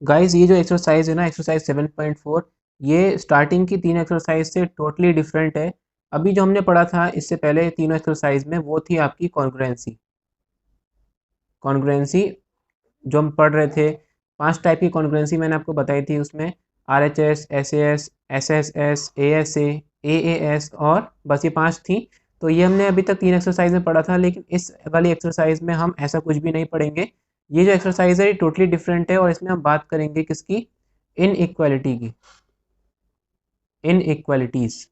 Guys ये जो exercise है ना, एक्सरसाइज 7.4, ये स्टार्टिंग की 3 एक्सरसाइज से टोटली डिफरेंट है। अभी जो हमने पढ़ा था इससे पहले तीनों एक्सरसाइज में, वो थी आपकी कॉन्ग्रुएंसी। कॉन्ग्रुएंसी जो हम पढ़ रहे थे, 5 टाइप की कॉन्ग्रुएंसी मैंने आपको बताई थी उसमें, RHS, SAS, SSS, ASA, AAS, और बस ये 5 थी। तो ये हमने अभी तक 3 एक्सरसाइज में पढ़ा था, लेकिन इस वाली एक्सरसाइज में हम ऐसा कुछ भी नहीं पढ़ेंगे। ये जो एक्सरसाइज है ये टोटली डिफरेंट है, और इसमें हम बात करेंगे किसकी? इनइक्वालिटी की, इनइक्वालिटीज।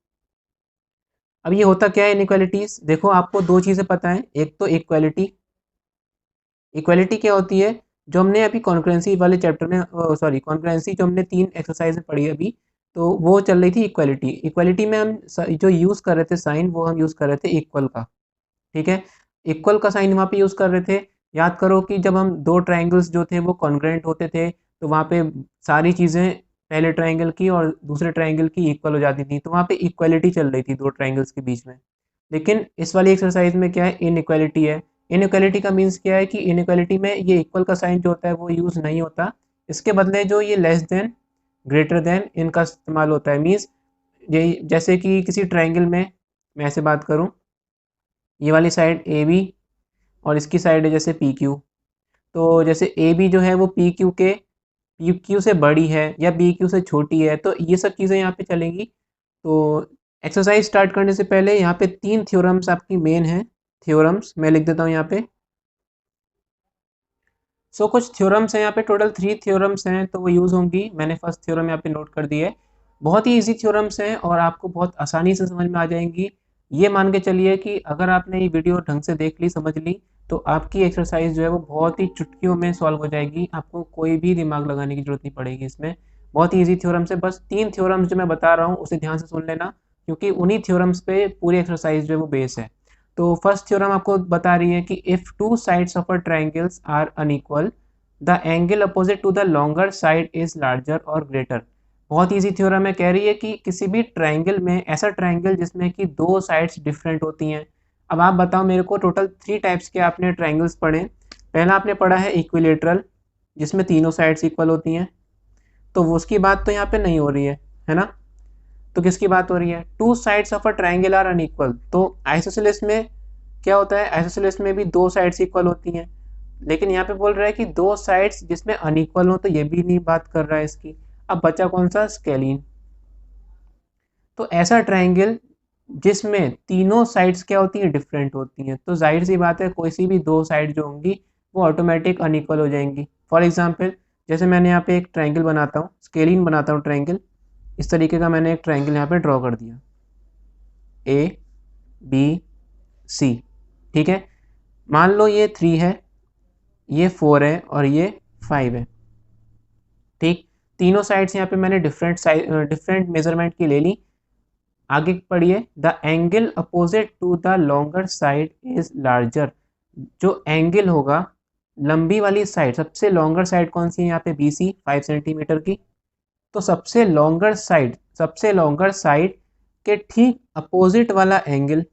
अब ये होता क्या है इनइक्वालिटीज? देखो, आपको दो चीज़ें पता है। एक तो इक्वालिटी, इक्वालिटी क्या होती है? जो हमने अभी कॉन्करेंसी वाले चैप्टर में, सॉरी, कॉन्करेंसी जो हमने 3 एक्सरसाइज में पढ़ी अभी, तो वो चल रही थी इक्वालिटी। इक्वालिटी में हम जो यूज़ कर रहे थे साइन, वो हम यूज़ कर रहे थे इक्वल का। ठीक है, इक्वल का साइन वहाँ पे यूज़ कर रहे थे। याद करो कि जब हम दो ट्राइंगल्स जो थे वो कॉन्ग्रेंट होते थे, तो वहाँ पे सारी चीज़ें पहले ट्राइंगल की और दूसरे ट्राइंगल की इक्वल हो जाती थी, तो वहाँ पे इक्वालिटी चल रही थी दो ट्राइंगल्स के बीच में। लेकिन इस वाली एक्सरसाइज में क्या है? इनइक्वालिटी है। इनइक्वालिटी का मीन्स क्या है कि इनइक्वालिटी में ये इक्वल का साइन जो होता है वो यूज़ नहीं होता। इसके बदले जो ये लेस देन, ग्रेटर देन, इनका इस्तेमाल होता है। मीन्स ये जैसे कि किसी ट्राइंगल में मैं ऐसे बात करूँ, ये वाली साइड ए बी और इसकी साइड है जैसे पी क्यू। तो जैसे ए बी जो है वो पी क्यू से बड़ी है या बी क्यू से छोटी है, तो ये सब चीज़ें यहाँ पे चलेंगी। तो एक्सरसाइज स्टार्ट करने से पहले यहाँ पे 3 थ्योरम्स आपकी मेन हैं। थ्योरम्स मैं लिख देता हूँ यहाँ पे। कुछ थ्योरम्स हैं यहाँ पे, टोटल 3 थ्योरम्स हैं, तो वो यूज़ होंगी। मैंने फर्स्ट थ्योरम यहाँ पे नोट कर दिया है। बहुत ही इजी थ्योरम्स हैं और आपको बहुत आसानी से समझ में आ जाएंगी। ये मान के चलिए कि अगर आपने ये वीडियो ढंग से देख ली, समझ ली, तो आपकी एक्सरसाइज जो है वो बहुत ही चुटकियों में सॉल्व हो जाएगी। आपको कोई भी दिमाग लगाने की जरूरत नहीं पड़ेगी इसमें। बहुत ही ईजी थ्योरम्स है। बस 3 थ्योरम्स जो मैं बता रहा हूँ उसे ध्यान से सुन लेना, क्योंकि उन्हीं थ्योरम्स पे पूरी एक्सरसाइज जो है वो बेस है। तो फर्स्ट थ्योरम आपको बता रही है कि if two sides of a triangles are unequal, the angle opposite to the longer side is larger और ग्रेटर। बहुत ईजी थ्योरम है। कह रही है कि किसी भी ट्राइंगल में, ऐसा ट्राइंगल जिसमें कि दो साइड्स डिफरेंट होती हैं। अब आप बताओ मेरे को, टोटल 3 टाइप्स के आपने ट्राइंगल्स पढ़े। पहला आपने पढ़ा है इक्विलेटरल, जिसमें तीनों साइड्स इक्वल होती हैं। तो वो उसकी बात तो यहाँ पे नहीं हो रही है ना? तो किसकी बात हो रही है? Two sides of a triangle are unequal. तो आइसोसेलेस में क्या होता है? आइसोसेलेस में भी दो साइड्स इक्वल होती हैं, लेकिन यहाँ पे बोल रहा है कि दो साइड्स जिसमें अनइक्वल हो, तो ये भी नहीं बात कर रहा है इसकी। अब बचा कौन सा? स्केलिन। तो ऐसा ट्राइंगल जिसमें तीनों साइड्स क्या होती हैं? डिफरेंट होती हैं, तो जाहिर सी बात है कोई सी भी दो साइड जो होंगी वो ऑटोमेटिक अनइक्वल हो जाएंगी। फॉर एग्जाम्पल, जैसे मैंने यहाँ पे एक ट्राइंगल बनाता हूँ, स्केलिन बनाता हूँ ट्राइंगल। इस तरीके का मैंने एक ट्राइंगल यहाँ पे ड्रॉ कर दिया, ए बी सी। ठीक है, मान लो ये 3 है, ये 4 है और ये 5 है। ठीक, तीनों साइड्स यहाँ पे मैंने डिफरेंट मेजरमेंट की ले ली। आगे पढ़िए, the angle opposite to the longer side is larger. जो एंगल होगा, लंबी वाली साइड, सबसे लॉन्गर साइड कौन सी है यहाँ पे? BC, 5 सेंटीमीटर की। तो सबसे लॉन्गर साइड के ठीक अपोजिट वाला एंगल,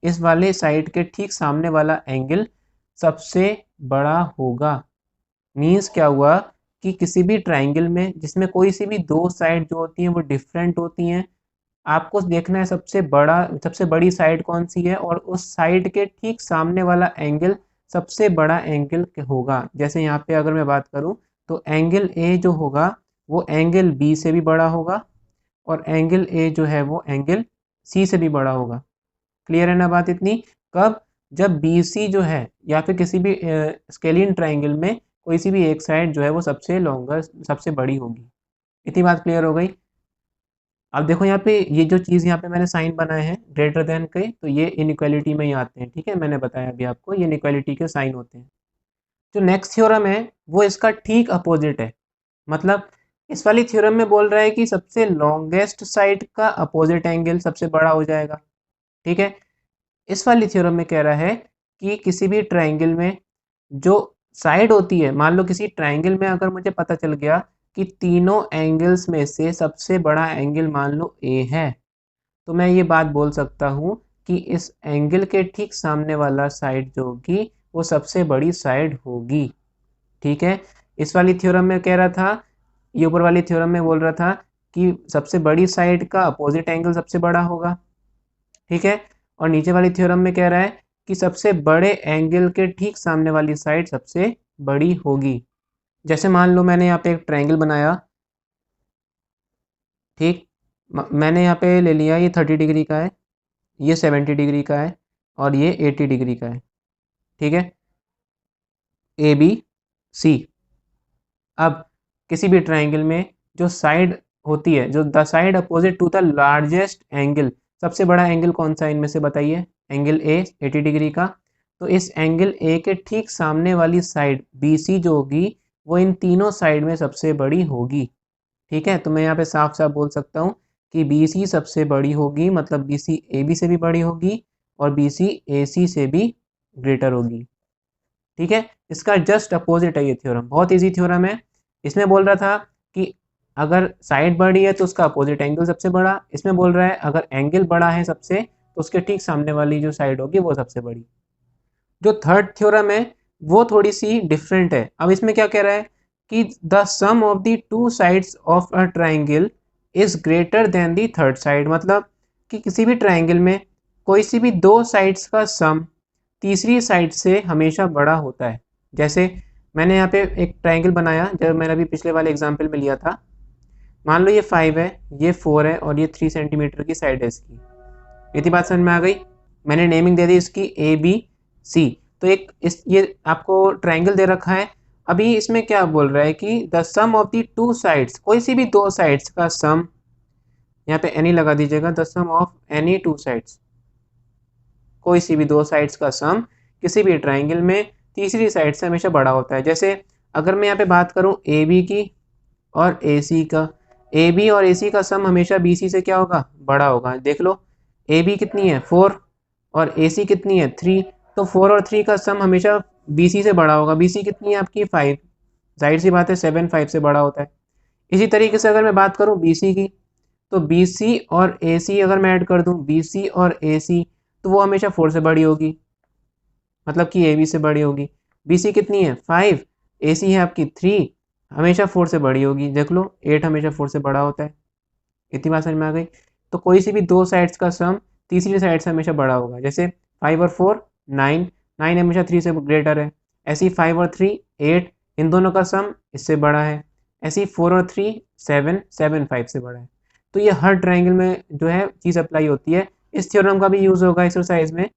इस वाले साइड के ठीक सामने वाला एंगल सबसे बड़ा होगा। मीन्स क्या हुआ कि किसी भी ट्राइंगल में जिसमें कोई सी भी दो साइड जो होती हैं वो डिफरेंट होती हैं, आपको देखना है सबसे बड़ी साइड कौन सी है, और उस साइड के ठीक सामने वाला एंगल सबसे बड़ा एंगल होगा। जैसे यहाँ पे अगर मैं बात करूँ, तो एंगल ए जो होगा वो एंगल बी से भी बड़ा होगा, और एंगल ए जो है वो एंगल सी से भी बड़ा होगा। क्लियर है ना बात इतनी? कब? जब BC जो है, या फिर किसी भी स्केलियन ट्राइंगल में कोई सी भी एक साइड जो है वो सबसे बड़ी होगी। इतनी बात क्लियर हो गई? अब देखो यहाँ पे ये जो चीज़ यहाँ पे मैंने साइन बनाए हैं ग्रेटर देन के, तो ये इनइक्वालिटी में ही आते हैं। ठीक है, मैंने बताया अभी आपको, ये इनइक्वालिटी के साइन होते हैं। जो नेक्स्ट थ्योरम है वो इसका ठीक अपोजिट है। मतलब इस वाली थ्योरम में बोल रहा है कि सबसे लॉन्गेस्ट साइड का अपोजिट एंगल सबसे बड़ा हो जाएगा। ठीक है, इस वाली थ्योरम में कह रहा है कि किसी भी ट्राइंगल में जो साइड होती है, मान लो किसी ट्राइंगल में अगर मुझे पता चल गया कि तीनों एंगल्स में से सबसे बड़ा एंगल मान लो ए है, तो मैं ये बात बोल सकता हूँ कि इस एंगल के ठीक सामने वाला साइड जो होगी वो सबसे बड़ी साइड होगी। ठीक है, इस वाली थ्योरम में कह रहा था, ये ऊपर वाली थ्योरम में बोल रहा था कि सबसे बड़ी साइड का अपोजिट एंगल सबसे बड़ा होगा, ठीक है। और नीचे वाली थ्योरम में कह रहा है कि सबसे बड़े एंगल के ठीक सामने वाली साइड सबसे बड़ी होगी। जैसे मान लो मैंने यहाँ पे एक ट्रायंगल बनाया, ठीक। मैंने यहाँ पे ले लिया, ये 30 डिग्री का है, ये 70 डिग्री का है और ये 80 डिग्री का है, ठीक है, ए बी सी। अब किसी भी ट्रायंगल में जो साइड होती है, जो the side opposite to the largest angle, सबसे बड़ा एंगल कौन सा इनमें से बताइए? एंगल ए 80 डिग्री का। तो इस एंगल ए के ठीक सामने वाली साइड बी सी जो होगी वो इन तीनों साइड में सबसे बड़ी होगी, ठीक है। तो मैं यहाँ पे साफ साफ बोल सकता हूँ कि बी सी सबसे बड़ी होगी, मतलब बी सी ए बी से भी बड़ी होगी और बी सी ए सी से भी ग्रेटर होगी, ठीक है। इसका जस्ट अपोजिट है ये थ्योरम, बहुत इजी थ्योरम है। इसमें बोल रहा था कि अगर साइड बड़ी है तो उसका अपोजिट एंगल सबसे बड़ा, इसमें बोल रहा है अगर एंगल बड़ा है सबसे तो उसके ठीक सामने वाली जो साइड होगी वो सबसे बड़ी। जो थर्ड थ्योरम है वो थोड़ी सी डिफरेंट है। अब इसमें क्या कह रहा है कि the sum of the two sides of a triangle is greater than the third side, मतलब कि किसी भी ट्राइंगल में कोई सी भी दो साइड्स का सम तीसरी साइड से हमेशा बड़ा होता है। जैसे मैंने यहाँ पे एक ट्राइंगल बनाया, जब मैंने अभी पिछले वाले एग्जाम्पल में लिया था, मान लो ये 5 है, ये 4 है और ये 3 सेंटीमीटर की साइड है इसकी। इतनी बात समझ में आ गई? मैंने नेमिंग दे दी इसकी ए बी सी। तो एक इस ये आपको ट्राइंगल दे रखा है। अभी इसमें क्या बोल रहा है कि the sum of the two sides, कोई सी भी दो साइड्स का सम, यहाँ पे एनी लगा दीजिएगा, the sum of any two sides, कोई सी भी दो साइड्स का सम किसी भी ट्राइंगल में तीसरी साइड से हमेशा बड़ा होता है। जैसे अगर मैं यहाँ पे बात करूँ ए बी की और ए सी का, ए बी और ए सी का सम हमेशा बी सी से क्या होगा? बड़ा होगा। देख लो, ए बी कितनी है 4 और ए सी कितनी है 3, तो 4 और 3 का सम हमेशा बी सी से बड़ा होगा। बी सी कितनी है आपकी 5, जाहिर सी बात है 7 5 से बड़ा होता है। इसी तरीके से अगर मैं बात करूँ बी सी की, तो बी सी और ए सी अगर मैं ऐड कर दूँ, बी सी और ए सी, तो वो हमेशा 4 से बड़ी होगी, मतलब कि ए बी से बड़ी होगी। बी सी कितनी है 5, ए सी है आपकी 3, हमेशा 4 से बड़ी होगी। देख लो 8 हमेशा 4 से बड़ा होता है। इतनी बात समझ में आ गई? तो कोई सी भी दो साइड्स का सम तीसरी साइड से हमेशा बड़ा होगा। जैसे 5 और 4 9, 9 हमेशा 3 से ग्रेटर है। ऐसी 5 और 3 8, इन दोनों का सम इससे बड़ा है। ऐसी 4 और 3 7, 7 5 से बड़ा है। तो ये हर ट्राइंगल में जो है चीज़ अप्लाई होती है। इस थ्योरम का भी यूज़ होगा एक्सरसाइज में।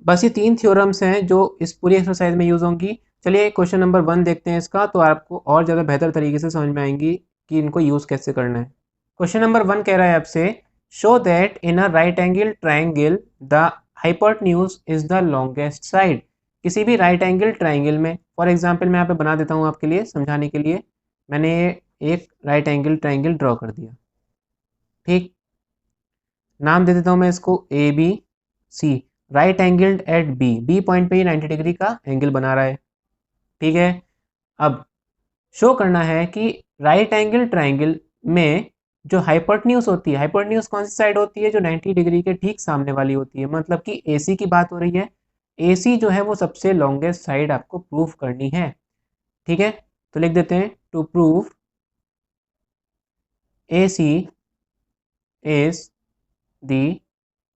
बस ये 3 थ्योरम्स हैं जो इस पूरी एक्सरसाइज में यूज़ होंगी। चलिए क्वेश्चन नंबर 1 देखते हैं इसका, तो आपको और ज़्यादा बेहतर तरीके से समझ में आएंगी कि इनको यूज़ कैसे करना है। क्वेश्चन नंबर 1 कह रहा है आपसे, show that in a right angle triangle the hypotenuse is the longest side. किसी भी राइट एंगल ट्राइंगल में, फॉर एग्जांपल मैं यहाँ पे बना देता हूँ आपके लिए समझाने के लिए, मैंने एक राइट एंगल ट्राइंगल ड्रॉ कर दिया, ठीक। नाम दे देता हूँ मैं इसको A B C, right angled at B, B point पे ही 90 डिग्री का एंगल बना रहा है, ठीक है। अब शो करना है कि राइट एंगल ट्राइंगल में जो हाइपोटेन्यूज होती है, हाइपोटेन्यूज कौन सी साइड होती है? जो 90 डिग्री के ठीक सामने वाली होती है, मतलब कि AC की बात हो रही है। AC जो है वो सबसे लॉन्गेस्ट साइड आपको प्रूफ करनी है, ठीक है। तो लिख देते हैं, to prove AC is the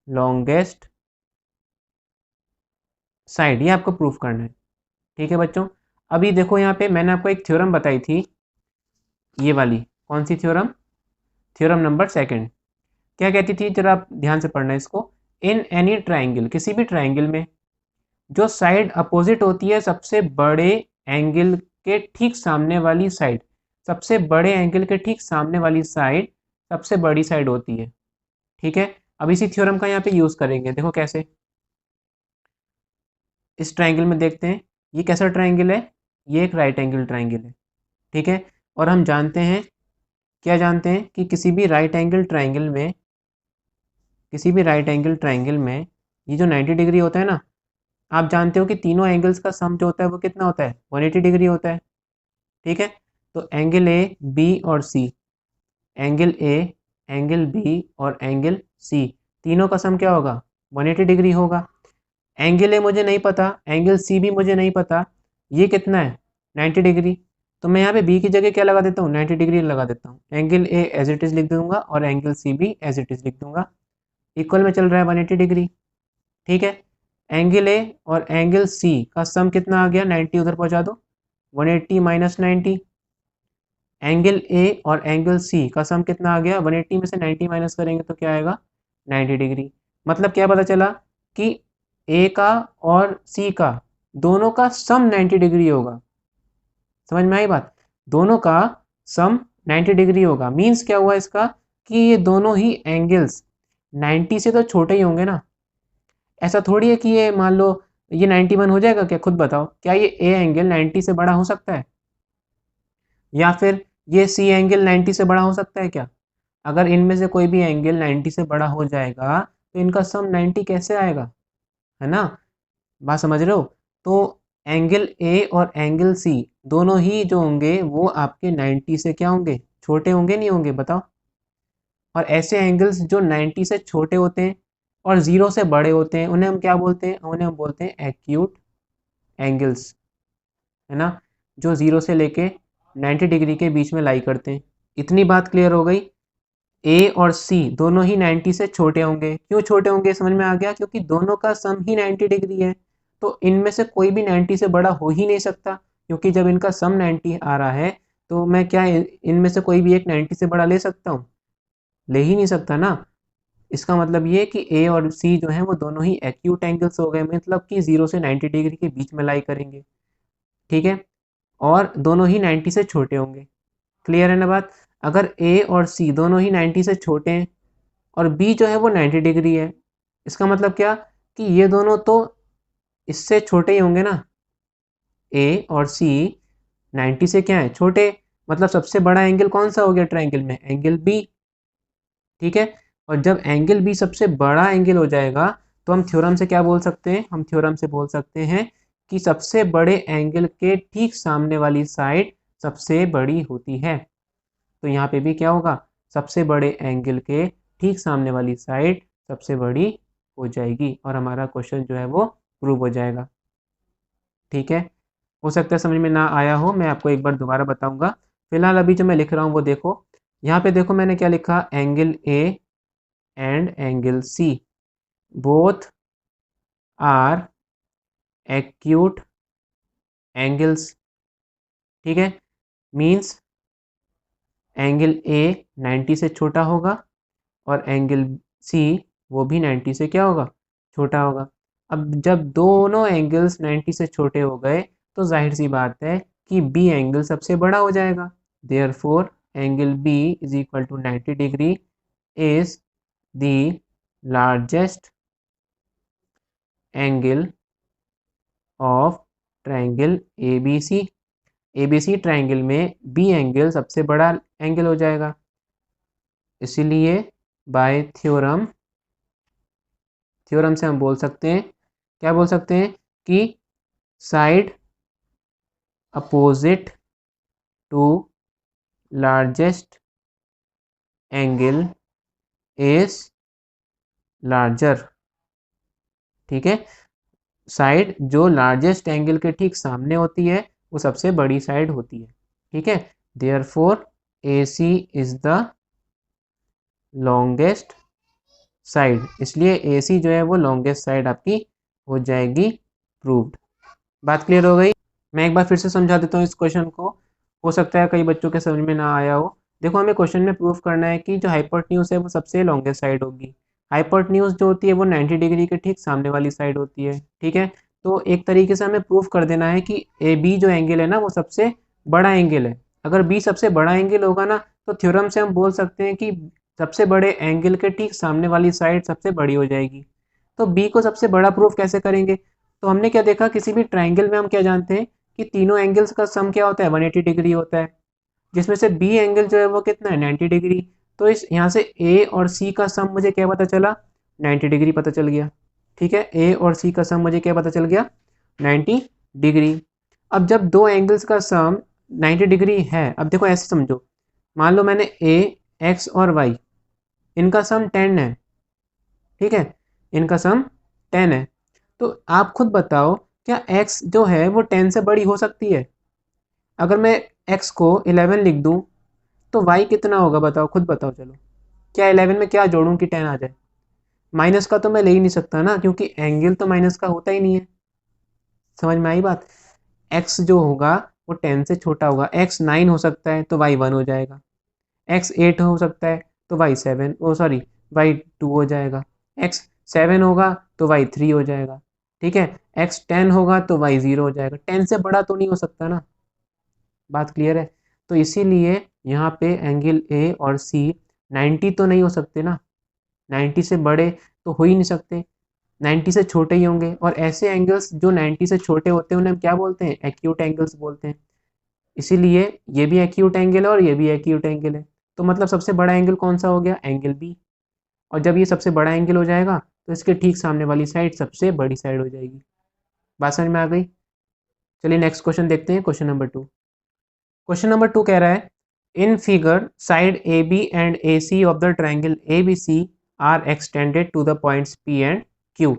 longest side, ये आपको प्रूफ करना है, ठीक है बच्चों। अभी देखो यहाँ पे मैंने आपको एक थ्योरम बताई थी, ये वाली कौन सी थ्योरम? थ्योरम नंबर 2 क्या कहती थी? जरा आप ध्यान से पढ़ना इसको। इन एनी ट्राइंगल, किसी भी ट्राइंगल में जो साइड अपोजिट होती है सबसे बड़े एंगल के ठीक सामने वाली साइड, सबसे बड़े एंगल के ठीक सामने वाली साइड सबसे बड़ी साइड होती है, ठीक है। अब इसी थ्योरम का यहाँ पे यूज़ करेंगे, देखो कैसे। इस ट्राइंगल में देखते हैं, ये कैसा ट्राइंगल है? ये एक राइट एंगल ट्राइंगल है, ठीक है। और हम जानते हैं, क्या जानते हैं कि किसी भी राइट एंगल ट्राइंगल में, किसी भी राइट एंगल ट्राइंगल में ये जो 90 डिग्री होता है ना, आप जानते हो कि तीनों एंगल्स का सम जो होता है वो कितना होता है? 180 डिग्री होता है, ठीक है। तो एंगल ए बी और सी, एंगल ए, एंगल बी और एंगल सी, तीनों का सम क्या होगा? 180 डिग्री होगा। एंगल ए मुझे नहीं पता, एंगल सी भी मुझे नहीं पता, ये कितना है? 90 डिग्री। तो मैं यहाँ पे बी की जगह क्या लगा देता हूँ, 90 डिग्री लगा देता हूँ। Angle A as it is लिख दूंगा और एंगल सी भी एज इट इज़ लिख दूंगा। इक्वल में चल रहा है 180 डिग्री, ठीक है। एंगल ए और एंगल सी का सम कितना आ गया, 90 उधर पहुँचा दो, 180 माइनस 90। एंगल ए और एंगल सी का सम कितना आ गया, 180 में से 90 माइनस करेंगे तो क्या आएगा, 90 डिग्री। मतलब क्या पता चला कि ए का और सी का दोनों का सम 90 डिग्री होगा। समझ में आई बात, दोनों का सम 90 डिग्री होगा। मीन्स क्या हुआ इसका कि ये दोनों ही एंगल्स 90 से तो छोटे ही होंगे ना। ऐसा थोड़ी है कि ये मान लो ये 91 हो जाएगा क्या, खुद बताओ, क्या ये ए एंगल 90 से बड़ा हो सकता है, या फिर ये सी एंगल 90 से बड़ा हो सकता है क्या। अगर इनमें से कोई भी एंगल 90 से बड़ा हो जाएगा तो इनका सम 90 कैसे आएगा, है ना। बात समझ रहे हो। तो एंगल ए और एंगल सी दोनों ही जो होंगे वो आपके 90 से क्या होंगे, छोटे होंगे नहीं होंगे, बताओ। और ऐसे एंगल्स जो 90 से छोटे होते हैं और ज़ीरो से बड़े होते हैं उन्हें हम क्या बोलते हैं, उन्हें हम बोलते हैं एक्यूट एंगल्स, है ना, जो ज़ीरो से लेके 90 डिग्री के बीच में लाई करते हैं। इतनी बात क्लियर हो गई। ए और सी दोनों ही 90 से छोटे होंगे। क्यों छोटे होंगे, समझ में आ गया, क्योंकि दोनों का सम ही 90 डिग्री है। तो इनमें से कोई भी 90 से बड़ा हो ही नहीं सकता, क्योंकि जब इनका सम 90 आ रहा है तो मैं क्या इनमें से कोई भी एक 90 से बड़ा ले सकता हूँ, ले ही नहीं सकता ना। इसका मतलब ये कि ए और सी जो है वो दोनों ही एक्यूट एंगल्स हो गए, मतलब कि 0 से 90 डिग्री के बीच में लाई करेंगे, ठीक है। और दोनों ही 90 से छोटे होंगे। क्लियर है ना बात। अगर ए और सी दोनों ही 90 से छोटे हैं और बी जो है वो 90 डिग्री है, इसका मतलब क्या कि ये दोनों तो इससे छोटे ही होंगे ना। ए और सी 90 से क्या है, छोटे। मतलब सबसे बड़ा एंगल कौन सा हो गया ट्रायंगल में, एंगल बी, ठीक है। और जब एंगल बी सबसे बड़ा एंगल हो जाएगा तो हम थ्योरम से क्या बोल सकते हैं, हम थ्योरम से बोल सकते हैं कि सबसे बड़े एंगल के ठीक सामने वाली साइड सबसे बड़ी होती है। तो यहाँ पे भी क्या होगा, सबसे बड़े एंगल के ठीक सामने वाली साइड सबसे बड़ी हो जाएगी और हमारा क्वेश्चन जो है वो प्रूव हो जाएगा, ठीक है। हो सकता है समझ में ना आया हो, मैं आपको एक बार दोबारा बताऊंगा। फिलहाल अभी जो मैं लिख रहा हूँ वो देखो। यहाँ पे देखो मैंने क्या लिखा, angle A and angle C both are acute angles, ठीक है। मीन्स एंगल ए 90 से छोटा होगा और एंगल सी वो भी 90 से क्या होगा, छोटा होगा। अब जब दोनों एंगल्स 90 से छोटे हो गए तो जाहिर सी बात है कि बी एंगल सबसे बड़ा हो जाएगा। Therefore angle B is equal to 90 degree is the largest angle of triangle A B C. A B C triangle में बी एंगल सबसे बड़ा एंगल हो जाएगा। इसीलिए बाय थ्योरम, थ्योरम से हम बोल सकते हैं, क्या बोल सकते हैं कि side opposite to largest angle is larger, ठीक है। साइड जो लार्जेस्ट एंगल के ठीक सामने होती है वो सबसे बड़ी साइड होती है, ठीक है। Therefore A C is the longest side, इसलिए ए सी जो है वो लॉन्गेस्ट साइड आपकी हो जाएगी प्रूव्ड। बात क्लियर हो गई। मैं एक बार फिर से समझा देता हूँ इस क्वेश्चन को, हो सकता है कई बच्चों के समझ में ना आया हो। देखो हमें क्वेश्चन में प्रूफ करना है कि जो हाइपोटेन्यूज है वो सबसे लॉन्गेस्ट साइड होगी। हाइपोटेन्यूज जो होती है वो 90 डिग्री के ठीक सामने वाली साइड होती है, ठीक है। तो एक तरीके से हमें प्रूफ कर देना है कि ए बी जो एंगल है ना वो सबसे बड़ा एंगल है। अगर बी सबसे बड़ा एंगल होगा ना तो थ्योरम से हम बोल सकते हैं कि सबसे बड़े एंगल के ठीक सामने वाली साइड सबसे बड़ी हो जाएगी। तो बी को सबसे बड़ा प्रूफ कैसे करेंगे, तो हमने क्या देखा, किसी भी ट्राइंगल में हम क्या जानते हैं कि तीनों एंगल्स का सम क्या होता है, 180 डिग्री होता है, जिसमें से बी एंगल जो है वो कितना है, 90 डिग्री। तो इस यहाँ से ए और सी का सम मुझे क्या पता चला, 90 डिग्री पता चल गया, ठीक है। ए और सी का सम मुझे क्या पता चल गया, 90 डिग्री। अब जब दो एंगल्स का सम 90 डिग्री है, अब देखो ऐसे समझो, मान लो मैंने ए एक्स और वाई इनका सम 10 है, ठीक है, इनका सम 10 है। तो आप खुद बताओ क्या x जो है वो 10 से बड़ी हो सकती है, अगर मैं x को 11 लिख दूँ तो y कितना होगा बताओ, खुद बताओ चलो। क्या 11 में क्या जोड़ूं कि 10 आ जाए? माइनस का तो मैं ले ही नहीं सकता ना, क्योंकि एंगल तो माइनस का होता ही नहीं है। समझ में आई बात? x जो होगा वो 10 से छोटा होगा। x 9 हो सकता है तो y 1 हो जाएगा, x 8 हो सकता है तो y 7 ओ सॉरी y 2 हो जाएगा, x 7 होगा तो y 3 हो जाएगा, ठीक है। x 10 होगा तो y 0 हो जाएगा। 10 से बड़ा तो नहीं हो सकता ना। बात क्लियर है? तो इसीलिए यहाँ पे एंगल ए और सी 90 तो नहीं हो सकते ना, 90 से बड़े तो हो ही नहीं सकते, 90 से छोटे ही होंगे। और ऐसे एंगल्स जो 90 से छोटे होते हैं उन्हें हम क्या बोलते हैं? एक्यूट एंगल्स बोलते हैं। इसीलिए ये भी एक्यूट एंगल है और ये भी एक्यूट एंगल है। तो मतलब सबसे बड़ा एंगल कौन सा हो गया? Angle B. और जब ये सबसे बड़ा एंगल हो जाएगा तो इसके ठीक सामने वाली साइड सबसे बड़ी साइड हो जाएगी। बात समझ में आ गई? चलिए नेक्स्ट क्वेश्चन देखते हैं, क्वेश्चन नंबर 2। क्वेश्चन नंबर 2 कह रहा है, in figure side A B and A C of the triangle A B C are extended to the points P and Q.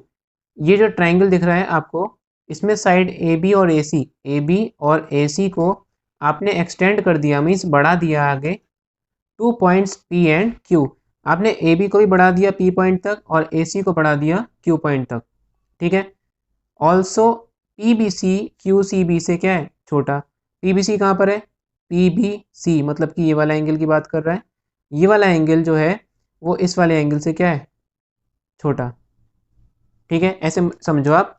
ये जो ट्राइंगल दिख रहा है आपको, इसमें साइड ए बी और ए बी और ए सी को आपने एक्सटेंड कर दिया, मीन्स बढ़ा दिया आगे, two points P and Q. आपने ए बी को भी बढ़ा दिया पी पॉइंट तक और ए सी को बढ़ा दिया क्यू पॉइंट तक, ठीक है। Also P B C Q C B से क्या है? छोटा। पी बी सी कहाँ पर है? पी बी सी मतलब कि ये वाला एंगल की बात कर रहा है। ये वाला एंगल जो है वो इस वाले एंगल से क्या है? छोटा, ठीक है। ऐसे समझो आप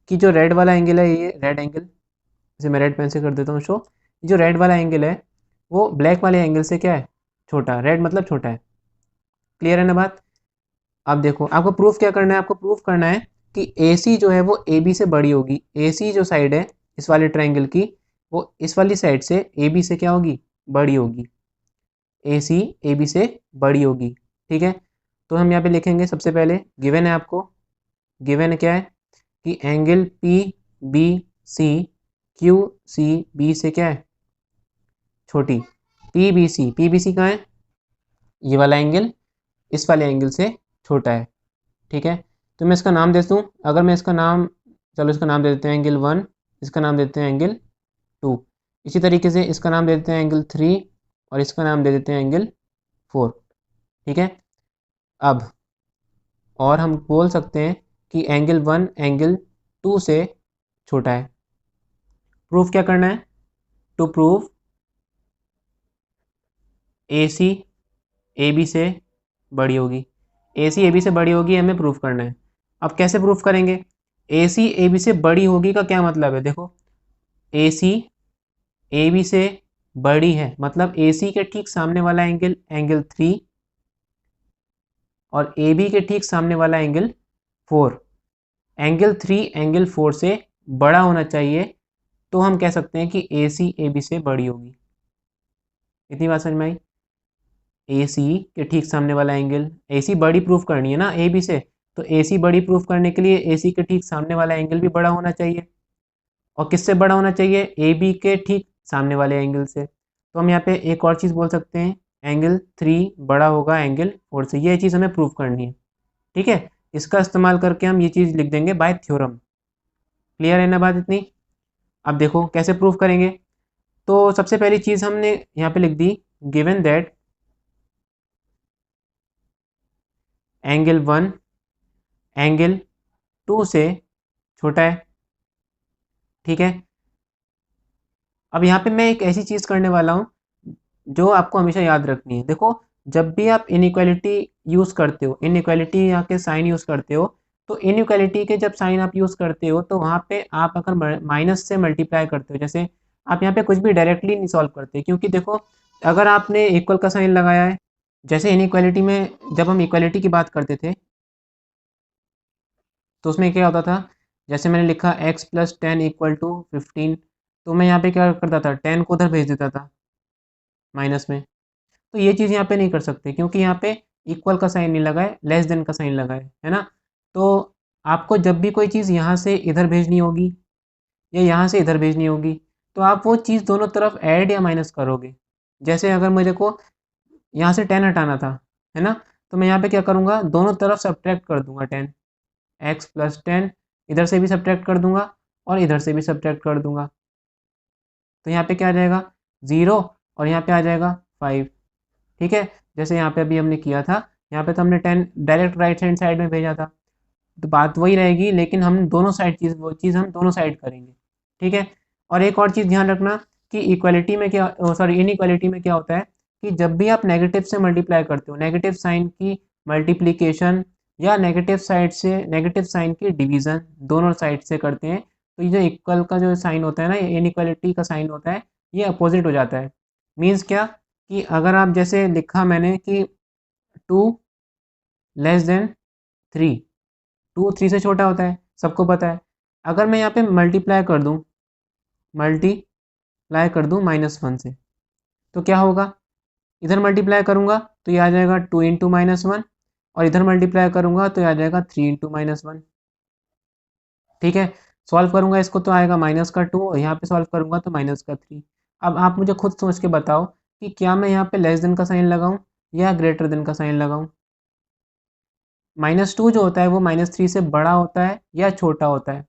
कि जो रेड वाला एंगल है, ये रेड एंगल, इसे मैं रेड पेन से कर देता हूँ शो। जो रेड वाला एंगल है वो ब्लैक वाले एंगल से क्या है? छोटा। रेड मतलब छोटा है। क्लियर है ना बात? अब देखो आपको प्रूफ क्या करना है, आपको प्रूफ करना है कि ए सी जो है वो ए बी से बड़ी होगी। ए सी जो साइड है इस वाले ट्राइंगल की, वो इस वाली साइड से ए बी से क्या होगी? बड़ी होगी। ए सी ए बी से बड़ी होगी, ठीक है। तो हम यहाँ पे लिखेंगे, सबसे पहले गिवन है आपको, गिवन क्या है कि angle P B C Q C B से क्या है? छोटी। पी बी सी कहाँ है? ये वाला एंगल इस वाले एंगल से छोटा है, ठीक है। तो मैं इसका नाम दे दूँ, अगर मैं इसका नाम, चलो इसका नाम दे देते हैं एंगल 1, इसका नाम देते हैं एंगल 2। इसी तरीके से इसका नाम दे देते हैं एंगल 3 और इसका नाम दे देते हैं एंगल 4, ठीक है। अब और हम बोल सकते हैं कि एंगल 1 एंगल 2 से छोटा है। प्रूफ क्या करना है? To prove A C A B से बड़ी होगी, ए सी ए बी से बड़ी होगी, हमें प्रूफ करना है। अब कैसे प्रूफ करेंगे? ए सी ए बी से बड़ी होगी का क्या मतलब है? देखो, ए सी ए बी से बड़ी है मतलब ए सी के ठीक सामने वाला एंगल एंगल 3 और ए बी के ठीक सामने वाला एंगल 4। एंगल 3 एंगल 4 से बड़ा होना चाहिए, तो हम कह सकते हैं कि ए सी ए बी से बड़ी होगी। इतनी बात समझ में आई? ए सी के ठीक सामने वाला एंगल, ए सी बड़ी प्रूफ करनी है ना ए बी से, तो ए सी बड़ी प्रूफ करने के लिए ए सी के ठीक सामने वाला एंगल भी बड़ा होना चाहिए। और किससे बड़ा होना चाहिए? ए बी के ठीक सामने वाले एंगल से। तो हम यहाँ पे एक और चीज़ बोल सकते हैं, एंगल 3 बड़ा होगा एंगल 4 से। ये चीज़ हमें प्रूफ करनी है, ठीक है। इसका इस्तेमाल करके हम ये चीज़ लिख देंगे बाय थ्योरम। क्लियर है ना बात इतनी? अब देखो कैसे प्रूफ करेंगे। तो सबसे पहली चीज़ हमने यहाँ पे लिख दी, गिवन दैट एंगल 1 एंगल 2 से छोटा है, ठीक है। अब यहाँ पे मैं एक ऐसी चीज़ करने वाला हूँ जो आपको हमेशा याद रखनी है। देखो, जब भी आप इनइक्वालिटी यूज़ करते हो, इनइक्वालिटी यहाँ के साइन यूज़ करते हो, तो इनइक्वालिटी के जब साइन आप यूज़ करते हो तो वहाँ पे आप अगर माइनस से मल्टीप्लाई करते हो, जैसे आप यहाँ पे कुछ भी डायरेक्टली नहीं सॉल्व करते, क्योंकि देखो अगर आपने इक्वल का साइन लगाया है, जैसे इनइक्वालिटी में जब हम इक्वालिटी की बात करते थे तो उसमें क्या होता था, जैसे मैंने लिखा x प्लस 10 इक्वल टू 15, तो मैं यहाँ पे क्या करता था, 10 को उधर भेज देता था माइनस में। तो ये चीज़ यहाँ पे नहीं कर सकते, क्योंकि यहाँ पे इक्वल का साइन नहीं लगा है, लेस देन का साइन लगा है ना। तो आपको जब भी कोई चीज़ यहाँ से इधर भेजनी होगी या यहाँ से इधर भेजनी होगी, तो आप वो चीज़ दोनों तरफ ऐड या माइनस करोगे। जैसे अगर मेरे को यहाँ से 10 हटाना था, है ना, तो मैं यहाँ पे क्या करूँगा, दोनों तरफ सब्ट्रैक्ट कर दूंगा 10, x प्लस 10 इधर से भी सब्ट्रैक्ट कर दूंगा और इधर से भी सब्ट्रैक्ट कर दूंगा। तो यहाँ पे क्या आ जाएगा 0 और यहाँ पे आ जाएगा 5। ठीक है, जैसे यहाँ पे अभी हमने किया था, यहाँ पे तो हमने 10 डायरेक्ट राइट हैंड साइड में भेजा था, तो बात वही रहेगी, लेकिन हम दोनों साइड वो चीज़ हम दोनों साइड करेंगे। ठीक है, और एक और चीज़ ध्यान रखना कि इक्वालिटी में क्या, सॉरी इनइक्वालिटी में क्या होता है कि जब भी आप नेगेटिव से मल्टीप्लाई करते हो, नेगेटिव साइन की मल्टीप्लिकेशन या नेगेटिव साइड से नेगेटिव साइन की डिवीज़न, दोनों साइड से करते हैं, तो ये जो इक्वल का जो साइन होता है ना, ये इनइक्वालिटी का साइन होता है, ये अपोजिट हो जाता है। मीन्स क्या कि अगर आप जैसे लिखा मैंने कि 2 लेस देन 3, 2 3 से छोटा होता है, सबको पता है। अगर मैं यहाँ पे मल्टीप्लाई कर दूँ -1 से, तो क्या होगा, इधर मल्टीप्लाई करूँगा तो ये आ जाएगा 2 इंटू -1, और इधर मल्टीप्लाई करूँगा तो ये आ जाएगा 3 इंटू -1। ठीक है, सॉल्व करूँगा इसको तो आएगा -2, और यहाँ पे सॉल्व करूँगा तो -3। अब आप मुझे खुद सोच के बताओ कि क्या मैं यहाँ पे लेस देन का साइन लगाऊँ या ग्रेटर देन का साइन लगाऊँ। -2 जो होता है वो -3 से बड़ा होता है या छोटा होता है?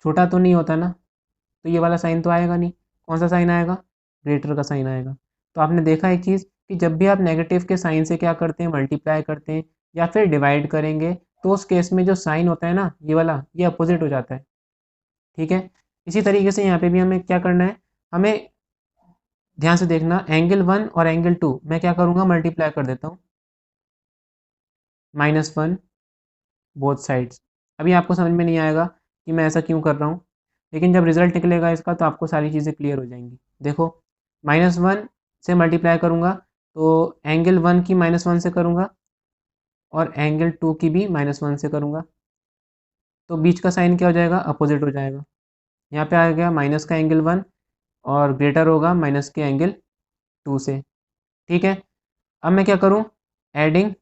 छोटा तो नहीं होता ना, तो ये वाला साइन तो आएगा नहीं। कौन सा साइन आएगा? ग्रेटर का साइन आएगा। तो आपने देखा एक चीज़ कि जब भी आप नेगेटिव के साइन से क्या करते हैं, मल्टीप्लाई करते हैं या फिर डिवाइड करेंगे, तो उस केस में जो साइन होता है ना, ये वाला, ये अपोजिट हो जाता है। ठीक है, इसी तरीके से यहाँ पे भी हमें क्या करना है, हमें ध्यान से देखना, एंगल 1 और एंगल 2 मैं क्या करूँगा, मल्टीप्लाई कर देता हूँ, -1 बोथ साइड्स। अभी आपको समझ में नहीं आएगा कि मैं ऐसा क्यों कर रहा हूँ, लेकिन जब रिजल्ट निकलेगा इसका तो आपको सारी चीज़ें क्लियर हो जाएंगी। देखो, -1 से मल्टीप्लाई करूँगा तो एंगल 1 की -1 से करूँगा और एंगल 2 की भी -1 से करूँगा, तो बीच का साइन क्या हो जाएगा, अपोजिट हो जाएगा। यहाँ पे आ गया माइनस का एंगल 1 और ग्रेटर होगा माइनस के एंगल 2 से। ठीक है, अब मैं क्या करूँ, adding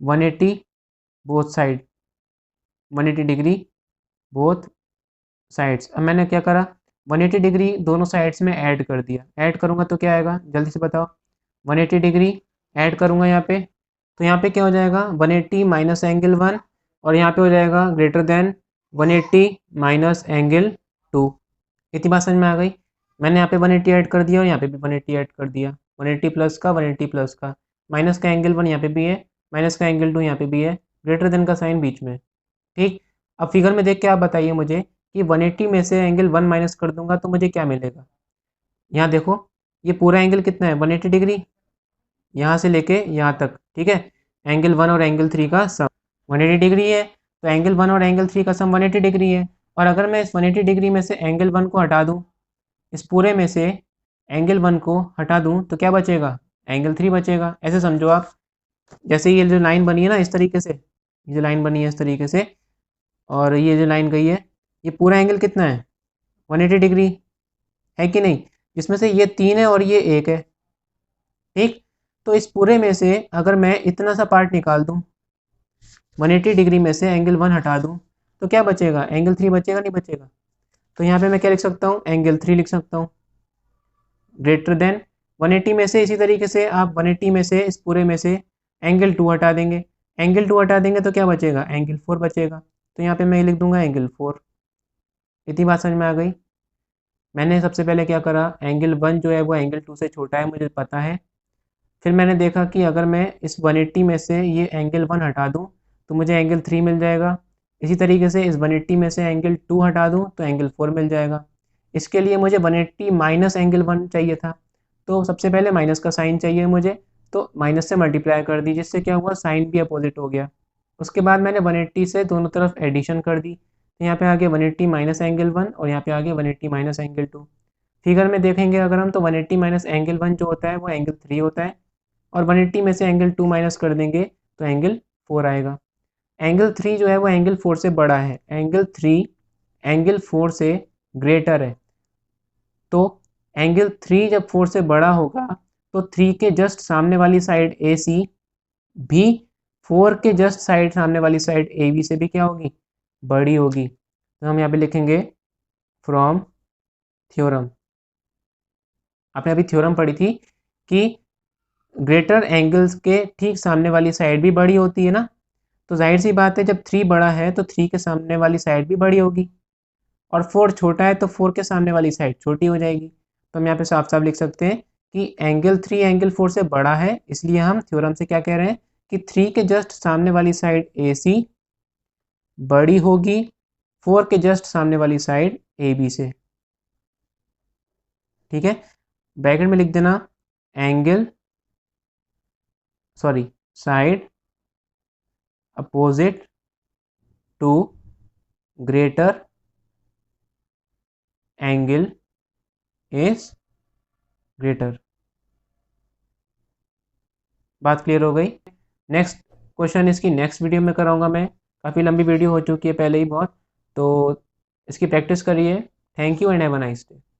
180 both side, 180 degree both sides. अब मैंने क्या करा, 180 डिग्री दोनों साइड्स में ऐड कर दिया। ऐड करूँगा तो क्या आएगा, जल्दी से बताओ। 180 डिग्री ऐड करूँगा यहाँ पे, तो यहाँ पे क्या हो जाएगा, 180 माइनस एंगल 1, और यहाँ पे हो जाएगा ग्रेटर देन 180 माइनस एंगल 2। इतनी बात समझ में आ गई। मैंने यहाँ पे 180 ऐड कर दिया और यहाँ पे भी 180 ऐड कर दिया, 180 प्लस का 180 प्लस का, माइनस का एंगल 1 यहाँ पे भी है, माइनस का एंगल 2 यहाँ पे भी है, ग्रेटर देन का साइन बीच में। ठीक, अब फिगर में देख के आप बताइए मुझे कि 180 में से एंगल 1 माइनस कर दूंगा तो मुझे क्या मिलेगा। यहाँ देखो, ये पूरा एंगल कितना है, 180 डिग्री, यहाँ से लेके यहाँ तक। ठीक है, एंगल 1 और एंगल 3 का सम 180 डिग्री है, तो एंगल 1 और एंगल 3 का सम 180 डिग्री है। और अगर मैं इस 180 डिग्री में से एंगल 1 को हटा दूँ, इस पूरे में से एंगल 1 को हटा दूँ तो क्या बचेगा, एंगल 3 बचेगा। ऐसे समझो आप, जैसे ये जो लाइन बनी है ना इस तरीके से, ये जो लाइन बनी है इस तरीके से, और ये जो लाइन गई है, ये पूरा एंगल कितना है, 180 डिग्री है कि नहीं, जिसमें से ये 3 है और ये 1 है। ठीक, तो इस पूरे में से अगर मैं इतना सा पार्ट निकाल दूं, 180 डिग्री में से एंगल 1 हटा दूं, तो क्या बचेगा, एंगल 3 बचेगा, नहीं बचेगा। तो यहाँ पे मैं क्या लिख सकता हूँ, एंगल 3 लिख सकता हूँ, ग्रेटर देन 180 में से। इसी तरीके से आप 180 में से इस पूरे में से एंगल 2 हटा देंगे, एंगल 2 हटा देंगे तो क्या बचेगा, एंगल 4 बचेगा। तो यहाँ पे मैं लिख दूंगा एंगल 4। इतनी बात समझ में आ गई। मैंने सबसे पहले क्या करा, एंगल 1 जो है वो एंगल 2 से छोटा है, मुझे पता है। फिर मैंने देखा कि अगर मैं इस 180 में से ये एंगल 1 हटा दूँ तो मुझे एंगल 3 मिल जाएगा। इसी तरीके से इस 180 में से एंगल 2 हटा दूँ तो एंगल 4 मिल जाएगा। इसके लिए मुझे 180 माइनस एंगल 1 चाहिए था, तो सबसे पहले माइनस का साइन चाहिए मुझे, तो माइनस से मल्टीप्लाई कर दी, जिससे क्या हुआ, साइन भी अपोजिट हो गया। उसके बाद मैंने 180 से दोनों तरफ एडिशन कर दी, तो यहाँ पे आ गया 180 माइनस एंगल 1 और यहाँ पे आ गया 180 माइनस एंगल 2। फिगर में देखेंगे अगर हम, तो 180 माइनस एंगल 1 जो होता है वो एंगल 3 होता है, और 180 में से एंगल 2 माइनस कर देंगे तो एंगल 4 आएगा। एंगल 3 जो है वो एंगल 4 से बड़ा है, एंगल 3 एंगल 4 से ग्रेटर है। तो एंगल 3 जब 4 से बड़ा होगा तो 3 के जस्ट सामने वाली साइड ए सी भी 4 के जस्ट साइड सामने वाली साइड ए बी से भी क्या होगी, बड़ी होगी। तो हम यहाँ पे लिखेंगे फ्रॉम थ्योरम। आपने अभी थ्योरम पढ़ी थी कि ग्रेटर एंगल्स के ठीक सामने वाली साइड भी बड़ी होती है ना, तो जाहिर सी बात है जब 3 बड़ा है तो 3 के सामने वाली साइड भी बड़ी होगी। और 4 छोटा है तो 4 के सामने वाली साइड छोटी हो जाएगी। तो हम यहाँ पे साफ साफ लिख सकते हैं कि एंगल 3 एंगल 4 से बड़ा है, इसलिए हम थ्योरम से क्या कह रहे हैं कि 3 के जस्ट सामने वाली साइड AC बड़ी होगी 4 के जस्ट सामने वाली साइड AB से। ठीक है, ब्रैकेट में लिख देना angle side opposite to greater angle is greater. बात क्लियर हो गई। नेक्स्ट क्वेश्चन इसकी नेक्स्ट वीडियो में कराऊंगा मैं, काफ़ी लंबी वीडियो हो चुकी है पहले ही बहुत, तो इसकी प्रैक्टिस करिए। Thank you and have a nice day.